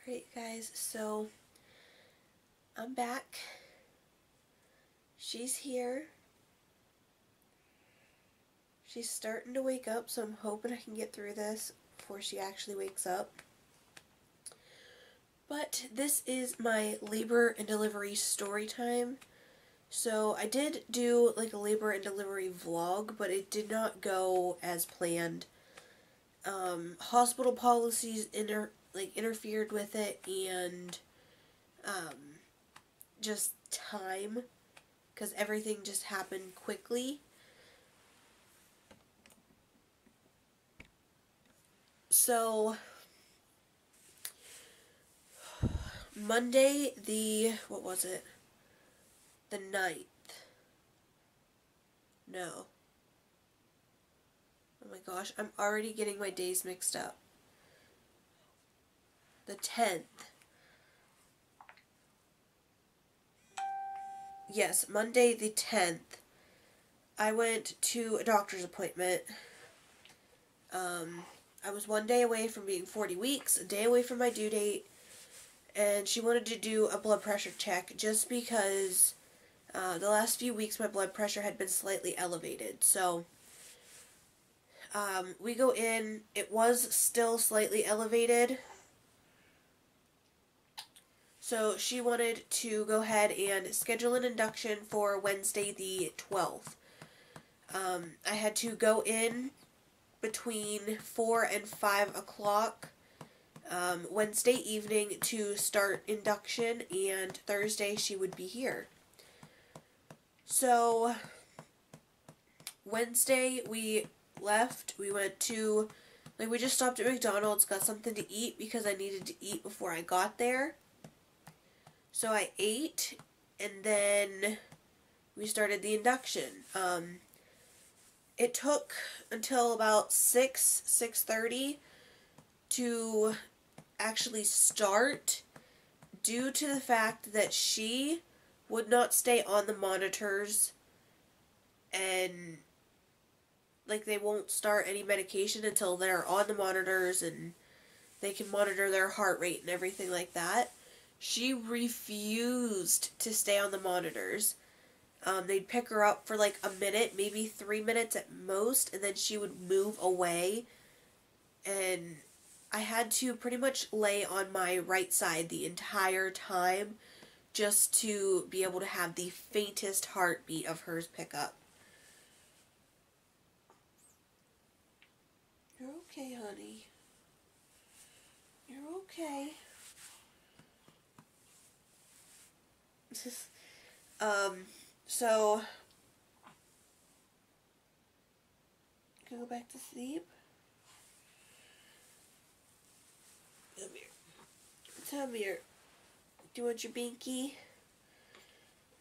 Alright guys, so I'm back. She's here. She's starting to wake up, so I'm hoping I can get through this before she actually wakes up. But this is my labor and delivery story time. So I did do like a labor and delivery vlog, but it did not go as planned. Hospital policies interfered with it, and just time, because everything just happened quickly. So Monday, what was it? The 9th. No. Oh my gosh, I'm already getting my days mixed up. The 10th. Yes, Monday the 10th. I went to a doctor's appointment. I was one day away from being 40 weeks, a day away from my due date, and she wanted to do a blood pressure check just because the last few weeks my blood pressure had been slightly elevated. So we go in, it was still slightly elevated, so she wanted to go ahead and schedule an induction for Wednesday the 12th. I had to go in between 4 and 5 o'clock Wednesday evening to start induction, and Thursday she would be here. So Wednesday we left, we went to, we just stopped at McDonald's, got something to eat because I needed to eat before I got there. So I ate, and then we started the induction. It took until about 6:30 to actually start, due to the fact that she would not stay on the monitors, and they won't start any medication until they're on the monitors and they can monitor their heart rate and everything like that. She refused to stay on the monitors. They'd pick her up for like a minute, maybe 3 minutes at most, and then she would move away. And I had to pretty much lay on my right side the entire time just to be able to have the faintest heartbeat of hers pick up. You're okay, honey. You're okay. So, can I go back to sleep? Come here. Come here. Do you want your binky?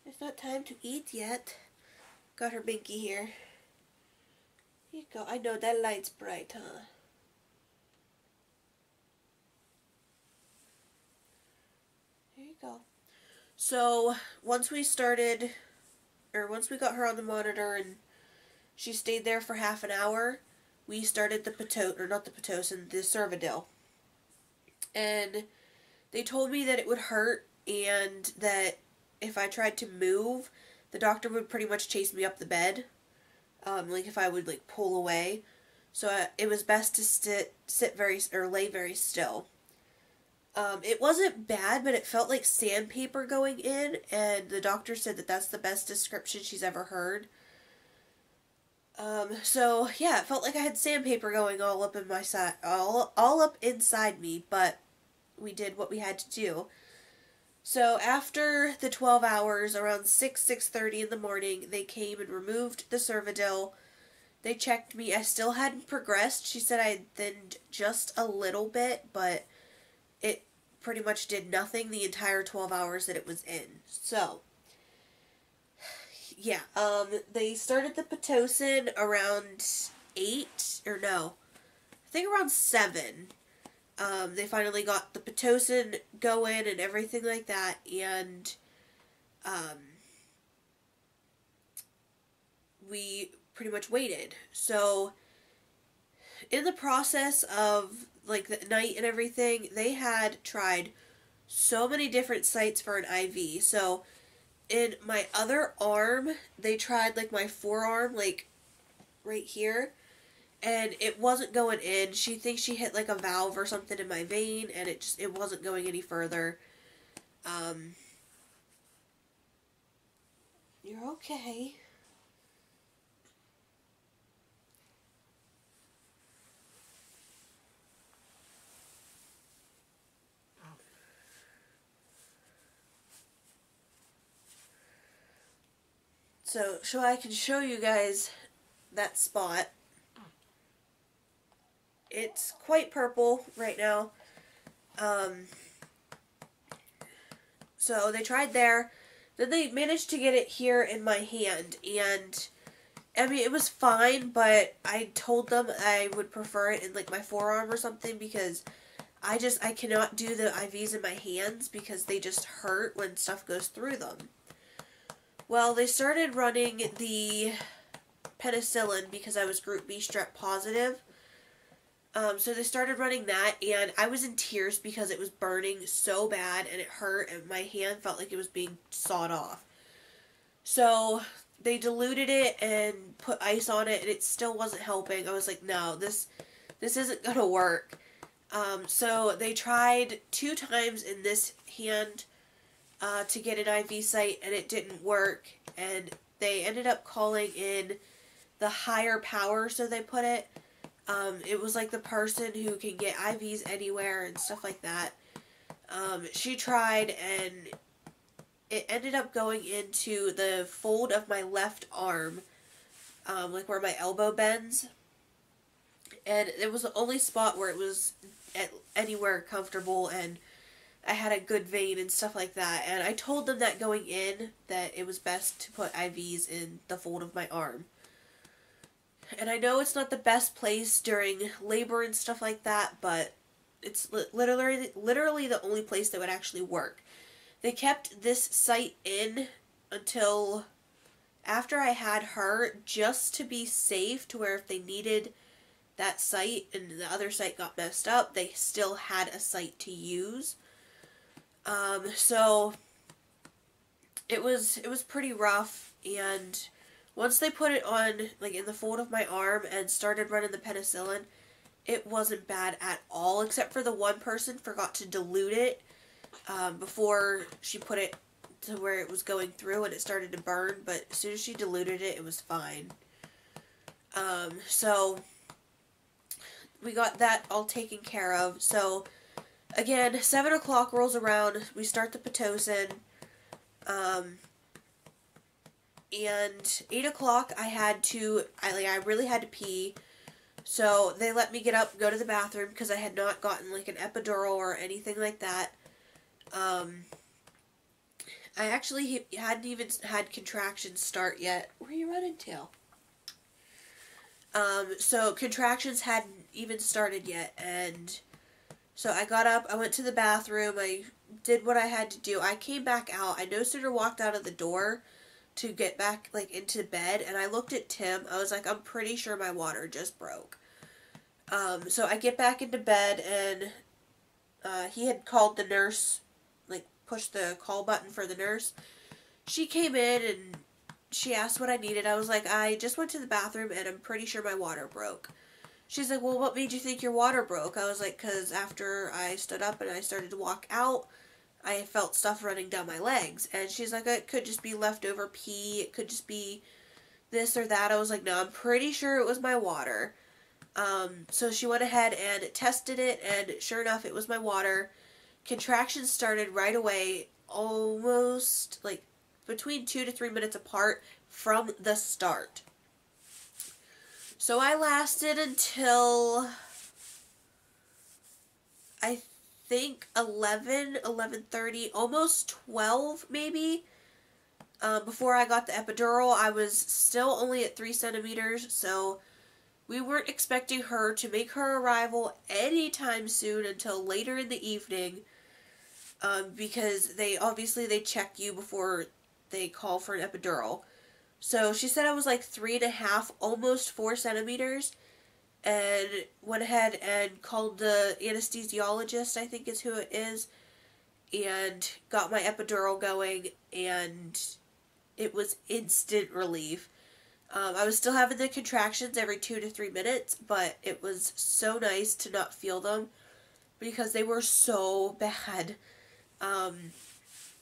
It's not time to eat yet. Got her binky here. Here you go. I know that light's bright, huh? There you go. So, once we got her on the monitor and she stayed there for half an hour, we started the Servidil. And they told me that it would hurt, and that if I tried to move, the doctor would pretty much chase me up the bed, if I would pull away. So it was best to lay very still. It wasn't bad, but it felt like sandpaper going in, and the doctor said that that's the best description she's ever heard. So yeah, it felt like I had sandpaper going all up in my side, all up inside me, but we did what we had to do. So after the 12 hours, around 6:30 in the morning, they came and removed the Servidil. They checked me. I still hadn't progressed. She said I had thinned just a little bit, but it pretty much did nothing the entire 12 hours that it was in. So, yeah, they started the Pitocin around 8, or no, I think around 7. They finally got the Pitocin going and everything like that, and, we pretty much waited. So, in the process of like the night and everything, they had tried so many different sites for an IV. So in my other arm, they tried like my forearm, like right here, and it wasn't going in. She thinks she hit like a valve or something in my vein, and it wasn't going any further. You're okay. So I can show you guys that spot. It's quite purple right now. So they tried there. Then they managed to get it here in my hand. And, I mean, it was fine, but I told them I would prefer it in, like, my forearm or something because I cannot do the IVs in my hands because they just hurt when stuff goes through them. Well, they started running the penicillin because I was group B strep positive. So they started running that, and I was in tears because it was burning so bad, and it hurt, and my hand felt like it was being sawed off. So they diluted it and put ice on it, and it still wasn't helping. I was like, no, this isn't gonna work. So they tried 2 times in this hand to get an IV site, and it didn't work, and they ended up calling in the higher power, so they put it. It was like the person who can get IVs anywhere and stuff like that. She tried, and it ended up going into the fold of my left arm, like where my elbow bends. And it was the only spot where it was anywhere comfortable, and I had a good vein and stuff like that. And I told them that going in, that it was best to put IVs in the fold of my arm. And I know it's not the best place during labor and stuff like that, but it's literally the only place that would actually work. They kept this site in until after I had her, just to be safe, to where if they needed that site and the other site got messed up, they still had a site to use. So it was pretty rough, and once they put it on, like, in the fold of my arm and started running the penicillin, it wasn't bad at all, except for the one person forgot to dilute it before she put it to where it was going through, and it started to burn, but as soon as she diluted it, it was fine. So we got that all taken care of. So again, 7 o'clock rolls around, we start the Pitocin, and 8 o'clock I really had to pee, so they let me get up, go to the bathroom, because I had not gotten, like, an epidural or anything like that. I actually hadn't even had contractions start yet. Where are you running to? So contractions hadn't even started yet, and so I got up, I went to the bathroom, I did what I had to do. I came back out, I no sooner walked out of the door to get back, like, into bed, and I looked at Tim. I was like, I'm pretty sure my water just broke. So I get back into bed, and he had called the nurse, like, pushed the call button for the nurse. She came in, and she asked what I needed. I was like, I just went to the bathroom, and I'm pretty sure my water broke. She's like, well, what made you think your water broke? I was like, because after I stood up and I started to walk out, I felt stuff running down my legs. And she's like, it could just be leftover pee. It could just be this or that. I was like, no, I'm pretty sure it was my water. So she went ahead and tested it, and sure enough, it was my water. Contractions started right away, almost, like, between 2 to 3 minutes apart from the start. So I lasted until, I think 11:30, almost 12 maybe, before I got the epidural. I was still only at 3 centimeters, so we weren't expecting her to make her arrival anytime soon until later in the evening, because they check you before they call for an epidural. So she said I was like 3.5, almost 4 centimeters, and went ahead and called the anesthesiologist, I think is who it is, and got my epidural going, and it was instant relief. I was still having the contractions every 2 to 3 minutes, but it was so nice to not feel them because they were so bad.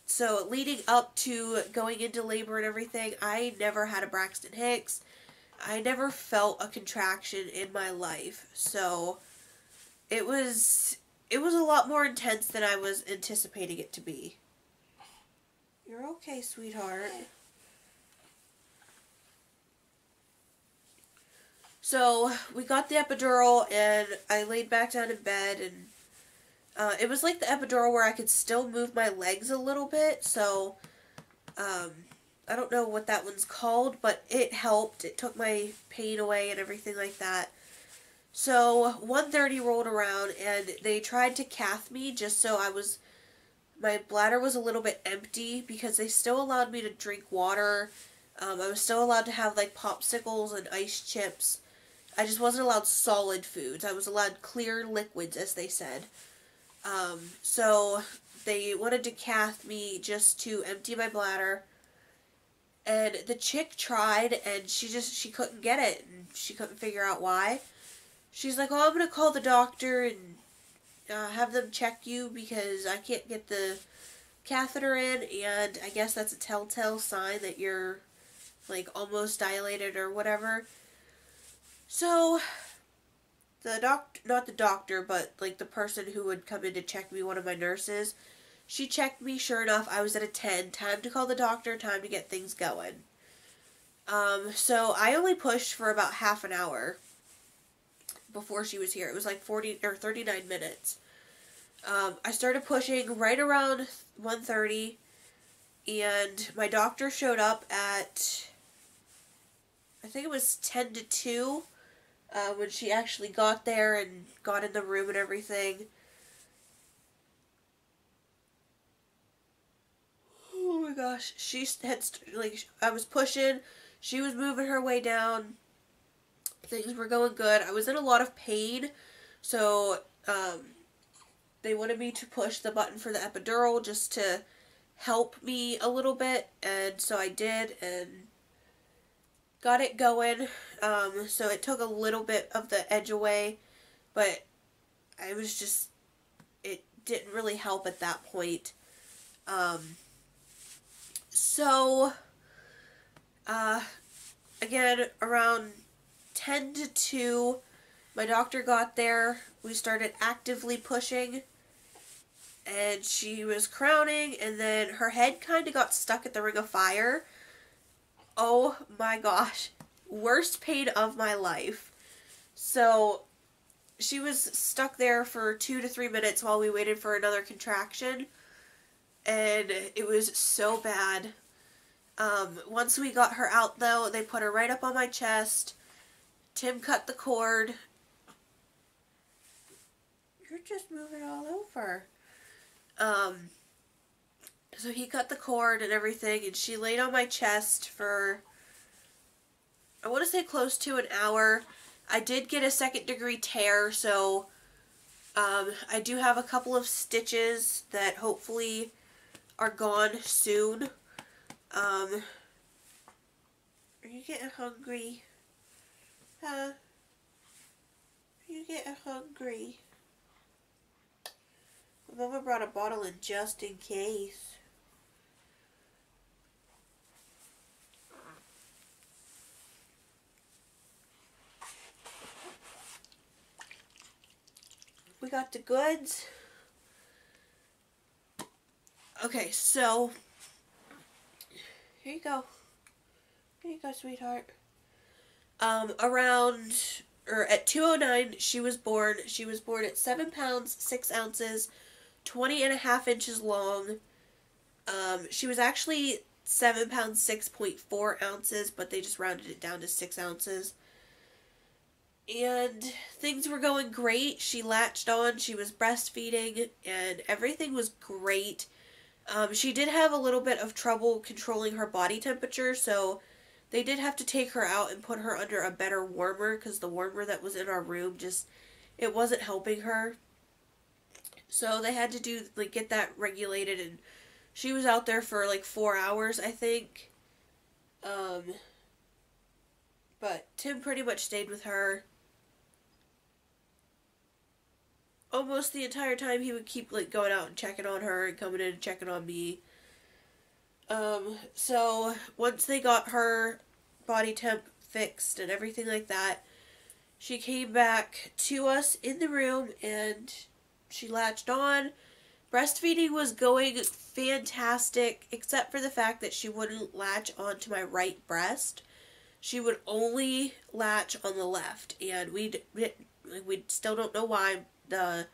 So leading up to going into labor and everything, I never had a Braxton Hicks. I never felt a contraction in my life. So it was a lot more intense than I was anticipating it to be. You're okay, sweetheart. So we got the epidural, and I laid back down in bed, and it was like the epidural where I could still move my legs a little bit, so I don't know what that one's called, but it helped. It took my pain away and everything like that. So 1:30 rolled around, and they tried to cath me just so my bladder was a little bit empty, because they still allowed me to drink water. I was still allowed to have like popsicles and ice chips. I just wasn't allowed solid foods. I was allowed clear liquids, as they said. So they wanted to cath me just to empty my bladder. And the chick tried, and she couldn't get it, and she couldn't figure out why. She's like, "Oh, I'm going to call the doctor and have them check you because I can't get the catheter in, and I guess that's a telltale sign that you're like almost dilated or whatever." So not the doctor, but like the person who would come in to check me, one of my nurses, she checked me. Sure enough, I was at a 10. Time to call the doctor, time to get things going. So I only pushed for about half an hour before she was here. It was like 40 or 39 minutes. I started pushing right around 1:30, and my doctor showed up at, I think it was 10 to 2, when she actually got there and got in the room and everything. Oh my gosh, she had, I was pushing, she was moving her way down, things were going good. I was in a lot of pain, so, they wanted me to push the button for the epidural just to help me a little bit, and so I did, and got it going. So it took a little bit of the edge away, but it didn't really help at that point. So, again, around 10 to 2, my doctor got there. We started actively pushing, and she was crowning, and then her head kind of got stuck at the ring of fire. Oh my gosh. Worst pain of my life. So, she was stuck there for 2 to 3 minutes while we waited for another contraction, and it was so bad. Once we got her out, though, they put her right up on my chest. Tim cut the cord. You're just moving all over. So he cut the cord and everything, and she laid on my chest for, I want to say close to an hour. I did get a 2nd-degree tear, so I do have a couple of stitches that hopefully are gone soon. Are you getting hungry? Huh? Are you getting hungry? Mama brought a bottle in just in case. We got the goods. Okay, so here you go. Here you go, sweetheart. At 2:09, she was born. She was born at 7 pounds, 6 ounces, 20.5 inches long. She was actually 7 pounds, 6.4 ounces, but they just rounded it down to 6 ounces. And things were going great. She latched on, she was breastfeeding, and everything was great. She did have a little bit of trouble controlling her body temperature, so They did have to take her out and put her under a better warmer because the warmer that was in our room just, it wasn't helping her. So they had to do, like, get that regulated, and she was out there for like 4 hours, I think. But Tim pretty much stayed with her almost the entire time. He would keep like going out and checking on her and coming in and checking on me. So once they got her body temp fixed and everything like that, she came back to us in the room and she latched on. Breastfeeding was going fantastic, except for the fact that she wouldn't latch onto my right breast. She would only latch on the left, and we still don't know why. The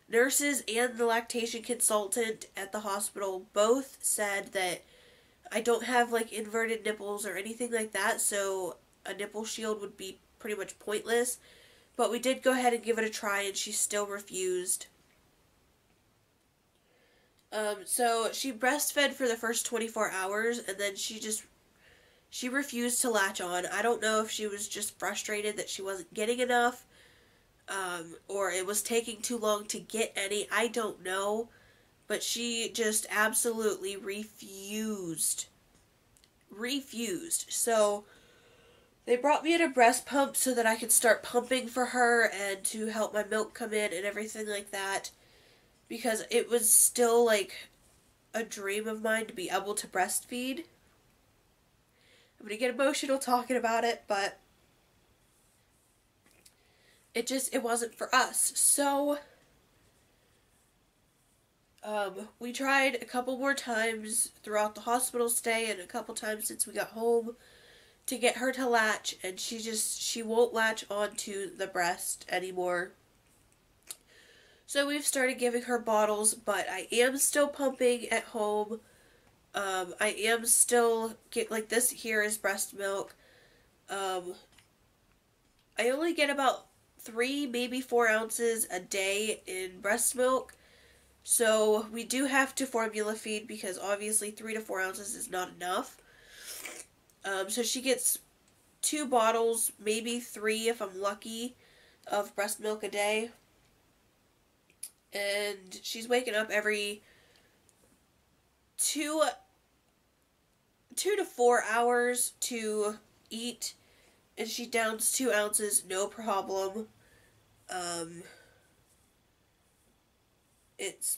nurses and the lactation consultant at the hospital both said that I don't have like inverted nipples or anything like that, so a nipple shield would be pretty much pointless. But we did go ahead and give it a try, and she still refused. So she breastfed for the first 24 hours, and then she refused to latch on. I don't know if she was just frustrated that she wasn't getting enough, or it was taking too long to get any. I don't know, but she just absolutely refused. So they brought me in a breast pump so that I could start pumping for her and to help my milk come in and everything like that, because it was still like a dream of mine to be able to breastfeed. I'm gonna get emotional talking about it, but it wasn't for us. So we tried a couple more times throughout the hospital stay and a couple times since we got home to get her to latch, and she won't latch onto the breast anymore. So we've started giving her bottles, but I am still pumping at home. I am still like, this here is breast milk. I only get about 3, maybe 4 ounces a day in breast milk. So we do have to formula feed because obviously 3 to 4 ounces is not enough. So she gets 2 bottles, maybe 3 if I'm lucky, of breast milk a day. And she's waking up every 2 to 4 hours to eat, and she downs 2 ounces, no problem. It's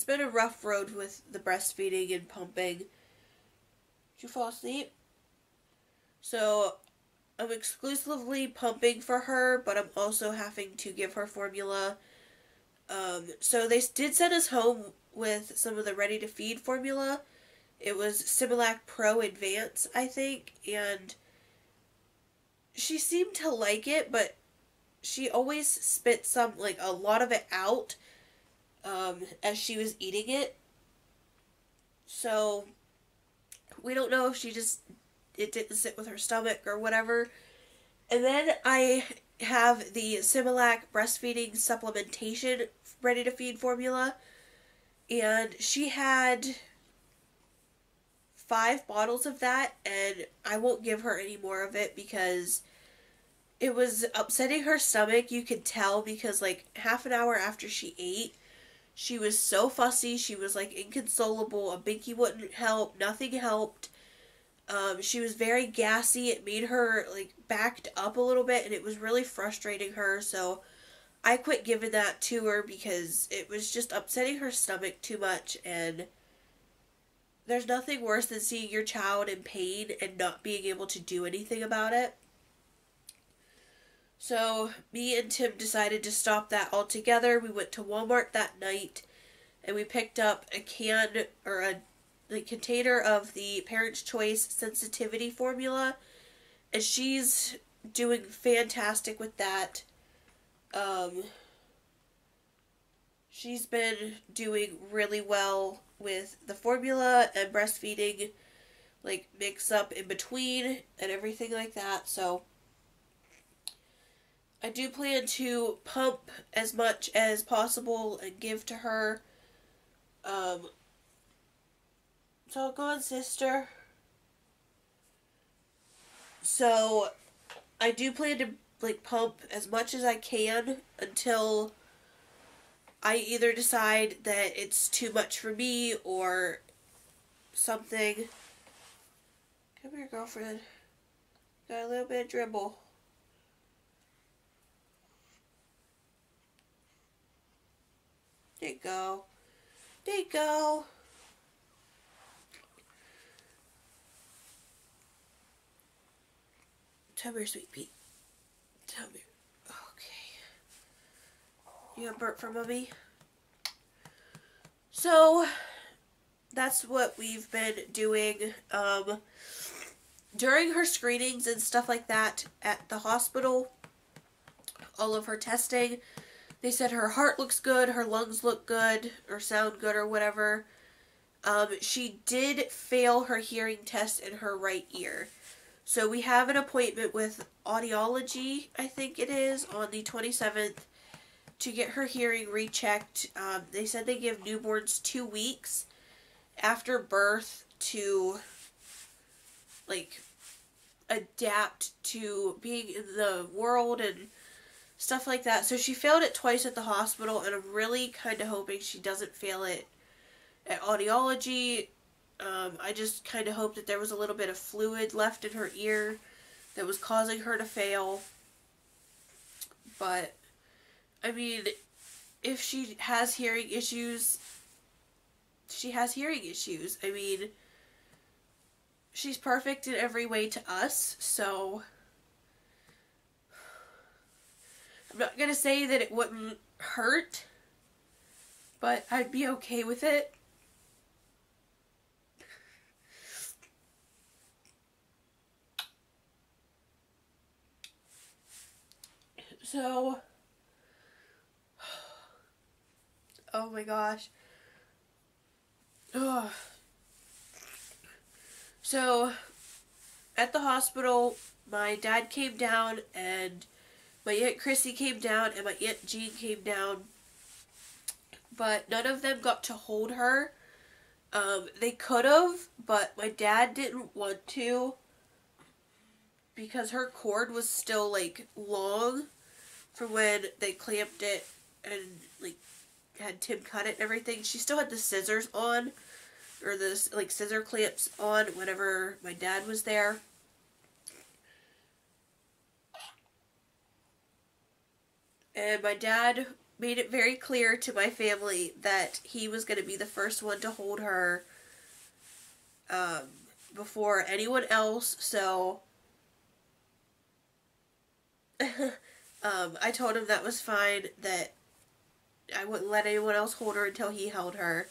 been a rough road with the breastfeeding and pumping. Did you fall asleep? So I'm exclusively pumping for her, but I'm also having to give her formula. So they did send us home with some of the ready-to-feed formula. It was Similac Pro Advance, I think, and she seemed to like it, but she always spit a lot of it out, as she was eating it. So we don't know if it didn't sit with her stomach or whatever. And then I have the Similac breastfeeding supplementation ready-to-feed formula, and she had 5 bottles of that, and I won't give her any more of it because it was upsetting her stomach. You could tell because like half an hour after she ate, she was so fussy. She was like inconsolable. A binky wouldn't help. Nothing helped. She was very gassy. It made her like backed up a little bit, and it was really frustrating her. So I quit giving that to her because it was just upsetting her stomach too much, and there's nothing worse than seeing your child in pain and not being able to do anything about it. So me and Tim decided to stop that altogether. We went to Walmart that night and we picked up a container of the Parent's Choice sensitivity formula, and she's doing fantastic with that. She's been doing really well with the formula and breastfeeding, like mix up in between and everything like that. So I do plan to pump as much as possible and give to her. So go on, sister. So I do plan to like pump as much as I can until I either decide that it's too much for me or something. Come here, girlfriend. Got a little bit of dribble. There you go. There you go. Come here, sweet pea. Come here. Okay. You got burp for mommy? So, that's what we've been doing. During her screenings and stuff like that at the hospital, all of her testing, they said her heart looks good, her lungs look good, or sound good, or whatever. She did fail her hearing test in her right ear. So we have an appointment with audiology, I think it is, on the 27th to get her hearing rechecked. They said they give newborns 2 weeks after birth to, like, adapt to being in the world and stuff like that. So she failed it twice at the hospital, and I'm really kind of hoping she doesn't fail it at audiology. I just kind of hope that there was a little bit of fluid left in her ear that was causing her to fail. But, I mean, if she has hearing issues, she has hearing issues. I mean, she's perfect in every way to us, so I'm not going to say that it wouldn't hurt, but I'd be okay with it. So, oh my gosh. Ugh. So, at the hospital, my dad came down, and my Aunt Chrissy came down, and my Aunt Jean came down, but none of them got to hold her. They could have, but my dad didn't want to, because her cord was still, like, long for when they clamped it and, like, had Tim cut it and everything. She still had the scissors on, or the, like, scissor clamps on whenever my dad was there. And my dad made it very clear to my family that he was going to be the first one to hold her before anyone else, so I told him that was fine, that I wouldn't let anyone else hold her until he held her.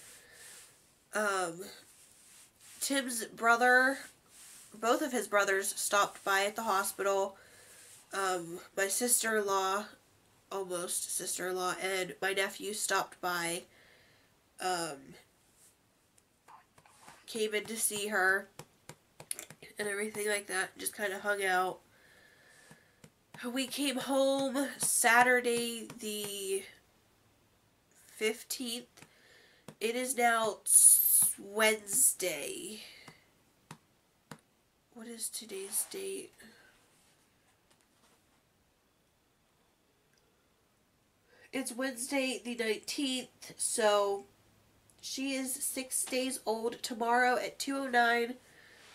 Tim's brother, both of his brothers stopped by at the hospital. My sister-in-law, almost sister-in-law, and my nephew stopped by, came in to see her and everything like that, just kind of hung out. We came home Saturday the 15th. It is now Wednesday. What is today's date? It's Wednesday the 19th, so she is 6 days old. Tomorrow at 2:09,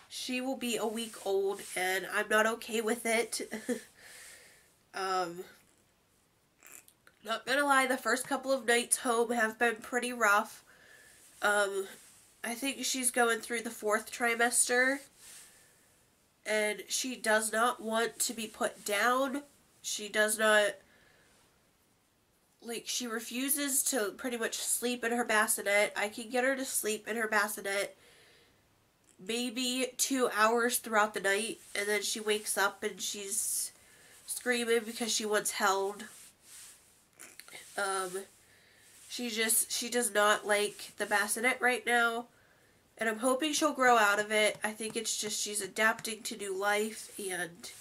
she will be a week old, and I'm not okay with it. Not gonna lie, the first couple of nights home have been pretty rough. I think she's going through the 4th trimester, and she does not want to be put down. She does not, like, she refuses to pretty much sleep in her bassinet. I can get her to sleep in her bassinet maybe 2 hours throughout the night, and then she wakes up and she's screaming because she wants held. She does not like the bassinet right now, and I'm hoping she'll grow out of it. I think it's just she's adapting to new life, and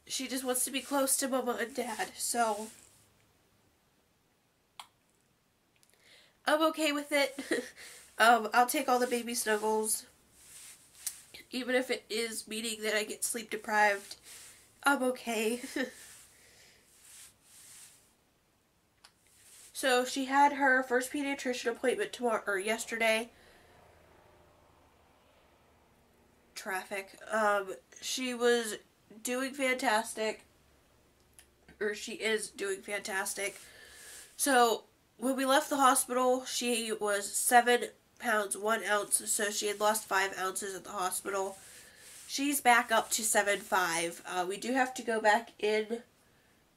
she just wants to be close to Mama and Dad, so I'm okay with it. I'll take all the baby snuggles, Even if it is meaning that I get sleep deprived, I'm okay. So she had her first pediatrician appointment yesterday. Traffic. She was doing fantastic. Or she is doing fantastic. So when we left the hospital, she was 7 pounds 1 ounce, so she had lost 5 ounces at the hospital. She's back up to 7.5. We do have to go back in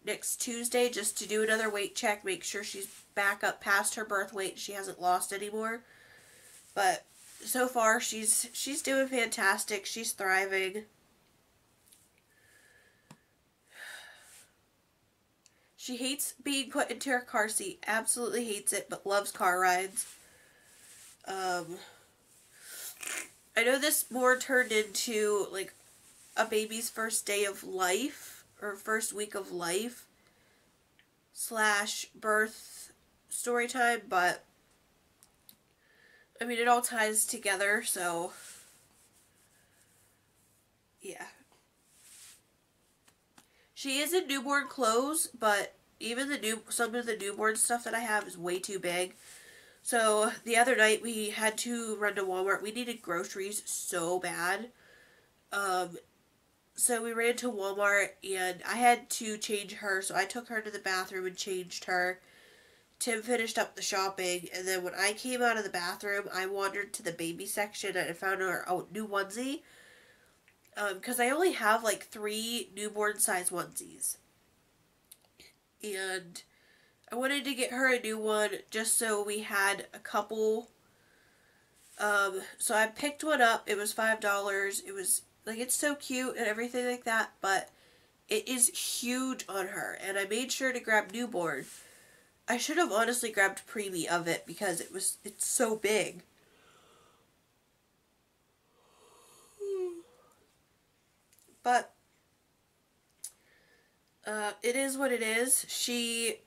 next Tuesday just to do another weight check, make sure she's back up past her birth weight. She hasn't lost anymore. But so far, she's doing fantastic. She's thriving. She hates being put into her car seat. Absolutely hates it, but loves car rides. I know this more turned into, like, a baby's first day of life, or first week of life, / birth story time, but, I mean, it all ties together, so, yeah. She is in newborn clothes, but even some of the newborn stuff that I have is way too big. So the other night we had to run to Walmart. We needed groceries so bad. So we ran to Walmart and I had to change her. So I took her to the bathroom and changed her. Tim finished up the shopping, and then when I came out of the bathroom, I wandered to the baby section and I found her a new onesie. Because I only have like 3 newborn size onesies. And I wanted to get her a new one just so we had a couple. So I picked one up. It was $5. It was, like, it's so cute and everything like that, but it is huge on her. And I made sure to grab newborn. I should have honestly grabbed preemie of it because it's so big. But it is what it is. She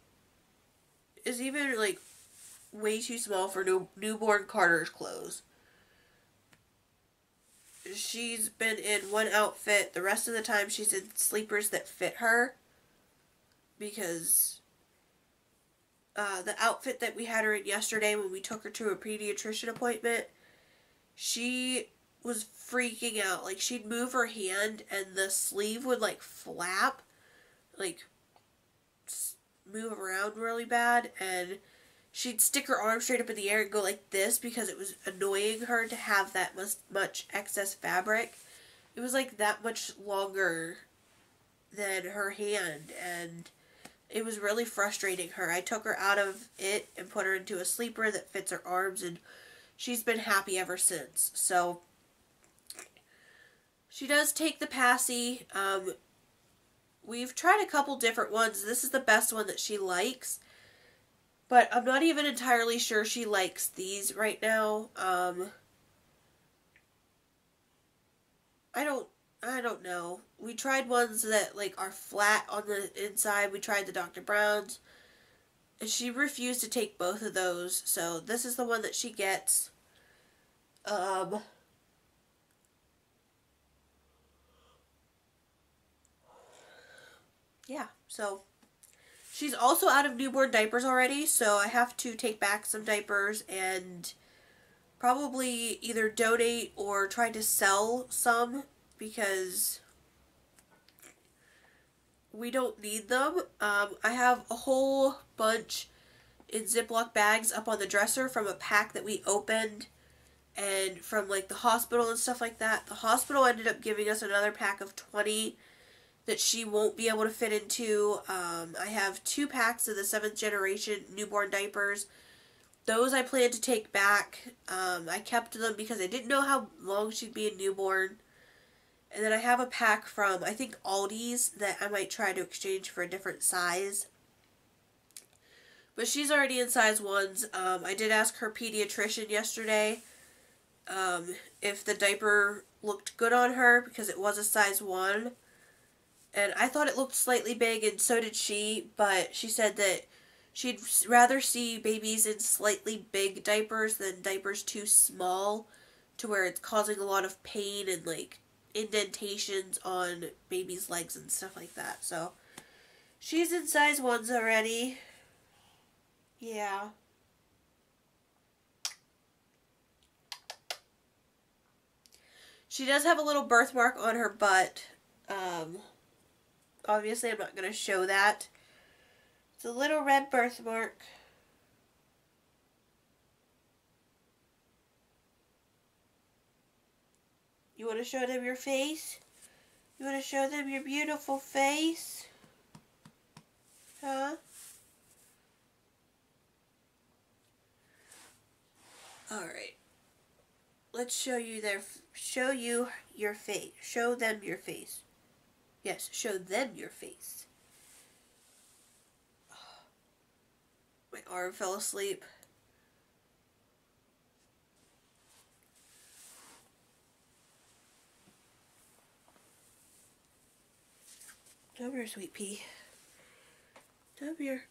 is even, like, way too small for newborn Carter's clothes. She's been in one outfit. The rest of the time she's in sleepers that fit her. Because the outfit that we had her in yesterday when we took her to a pediatrician appointment, she was freaking out. Like, she'd move her hand and the sleeve would, like, flap. Like, move around really bad, and she'd stick her arm straight up in the air and go like this because it was annoying her to have that much excess fabric. It was like that much longer than her hand, and it was really frustrating her. I took her out of it and put her into a sleeper that fits her arms, and she's been happy ever since. So she does take the passy. We've tried a couple different ones. This is the best one that she likes. But I'm not even entirely sure she likes these right now. I don't know. We tried ones that, like, are flat on the inside. We tried the Dr. Brown's. And she refused to take both of those. So this is the one that she gets. Yeah, so she's also out of newborn diapers already, so I have to take back some diapers and probably either donate or try to sell some because we don't need them. I have a whole bunch in Ziploc bags up on the dresser from a pack that we opened and from, like, the hospital and stuff like that. The hospital ended up giving us another pack of 20 that she won't be able to fit into. I have 2 packs of the 7th generation newborn diapers. Those I plan to take back. I kept them because I didn't know how long she'd be a newborn. And then I have a pack from, I think, Aldi's that I might try to exchange for a different size. But she's already in size 1s. I did ask her pediatrician yesterday if the diaper looked good on her because it was a size 1. And I thought it looked slightly big, and so did she, but she said that she'd rather see babies in slightly big diapers than diapers too small to where it's causing a lot of pain and like indentations on baby's legs and stuff like that. So she's in size 1s already. Yeah. She does have a little birthmark on her butt. Obviously I'm not going to show that. It's a little red birthmark. You want to show them your face? You want to show them your beautiful face? Huh? Alright. Let's show you your face. Show them your face. Yes, show them your face. My arm fell asleep. Come here, sweet pea. Come here.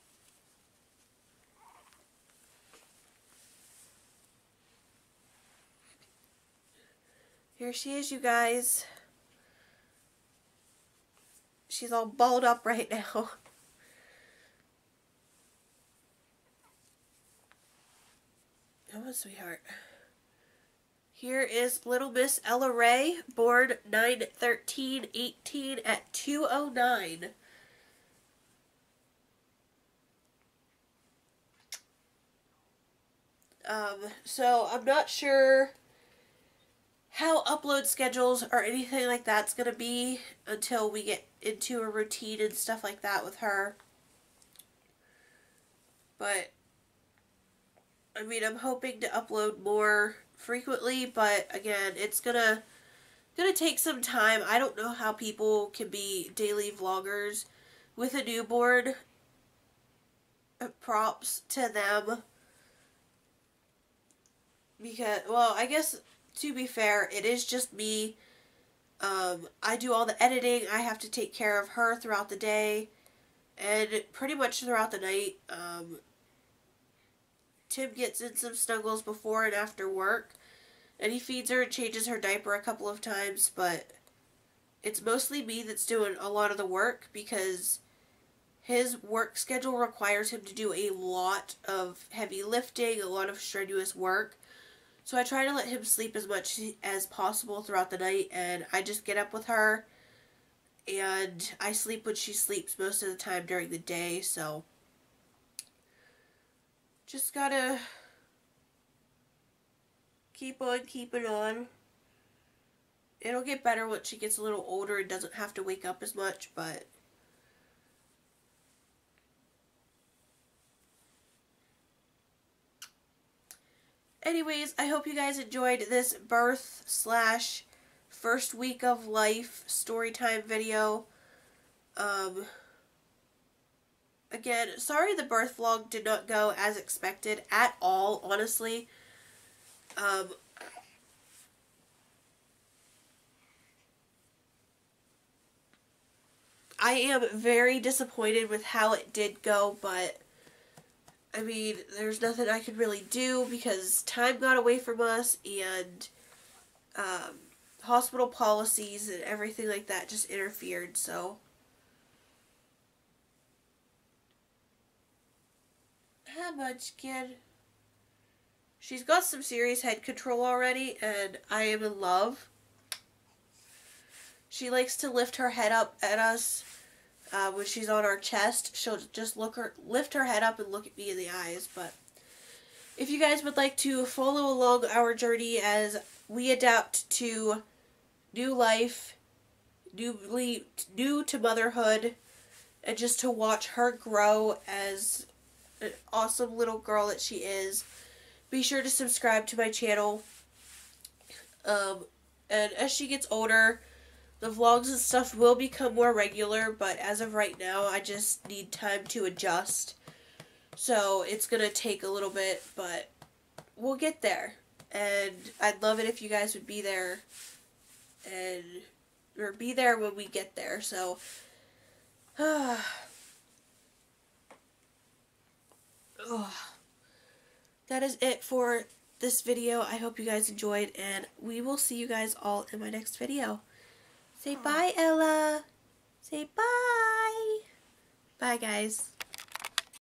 Here she is, you guys. She's all balled up right now. Come on, sweetheart. Here is little Miss Ella Ray, born 9/13/18 at 2:09. So I'm not sure how upload schedules or anything like that's going to be until we get into a routine and stuff like that with her. But, I mean, I'm hoping to upload more frequently, but again, it's gonna take some time. I don't know how people can be daily vloggers with a newborn. Props to them. Because, well, I guess, to be fair, it is just me. I do all the editing. I have to take care of her throughout the day and pretty much throughout the night. Tim gets in some snuggles before and after work, and he feeds her and changes her diaper a couple of times, but it's mostly me that's doing a lot of the work because his work schedule requires him to do a lot of heavy lifting, a lot of strenuous work. So I try to let him sleep as much as possible throughout the night, and I just get up with her, and I sleep when she sleeps most of the time during the day, so just gotta keep on keeping on. It'll get better once she gets a little older and doesn't have to wake up as much, but anyways, I hope you guys enjoyed this birth / first week of life story time video. Again, sorry the birth vlog did not go as expected at all, honestly. I am very disappointed with how it did go, but I mean, there's nothing I could really do because time got away from us, and hospital policies and everything like that just interfered, so. How much, kid? She's got some serious head control already, and I am in love. She likes to lift her head up at us when she's on our chest. She'll just lift her head up and look at me in the eyes. But if you guys would like to follow along our journey as we adapt to new life, new to motherhood, and just to watch her grow as an awesome little girl that she is, be sure to subscribe to my channel. And as she gets older, the vlogs and stuff will become more regular, but as of right now, I just need time to adjust. So it's going to take a little bit, but we'll get there. And I'd love it if you guys would be there or be there when we get there. So that is it for this video. I hope you guys enjoyed, and we will see you guys all in my next video. Say bye, Ella. Say bye. Bye, guys.